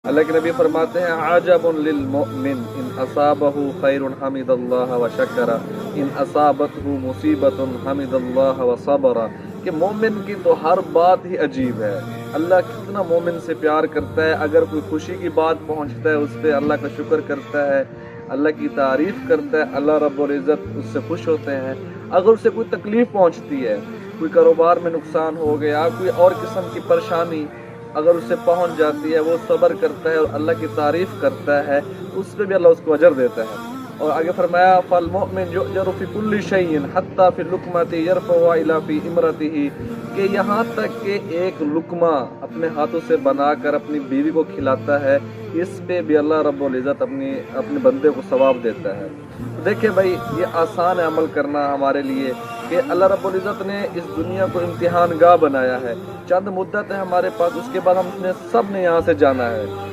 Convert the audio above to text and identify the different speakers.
Speaker 1: अल्लाह के नबी फरमाते हैं आजबुन लिल मुमिन इन असाबहु खैरुन हमिदल्लाह व शकरा इन असाबतहु मुसीबतुन हमिदल्लाह व सबरा कि मोमिन की तो हर बात ही अजीब है। अल्लाह कितना मोमिन से प्यार करता है। अगर कोई खुशी की बात पहुंचता है उस पर अल्लाह का शुक्र करता है, अल्लाह की तारीफ करता है, अल्लाह रब्बुल इज़्ज़त उससे खुश होते हैं। अगर उसे कोई तकलीफ़ पहुंचती है, कोई कारोबार में नुकसान हो गया, कोई और किस्म की परेशानी अगर उससे पहुंच जाती है, वो सब्र करता है और अल्लाह की तारीफ करता है, उस पर भी अल्लाह उसको अजर देता है। और आगे फरमाया फल मुमिन युजरु फी कुल्ली शैइन हत्ता फी लुकमति यरफउ इला फी इमरतिही कि यहाँ तक कि एक लुकमा अपने हाथों से बनाकर अपनी बीवी को खिलाता है, इस पे भी अल्लाह रब्बुल इज़्ज़त अपने बंदे को सवाब देता है। तो देखिए भाई, ये आसान है अमल करना हमारे लिए कि अल्लाह रब्बुल इज़्ज़त ने इस दुनिया को इम्तिहान गाह बनाया है। चंद मुद्दत है हमारे पास, उसके बाद हमने सब ने यहाँ से जाना है।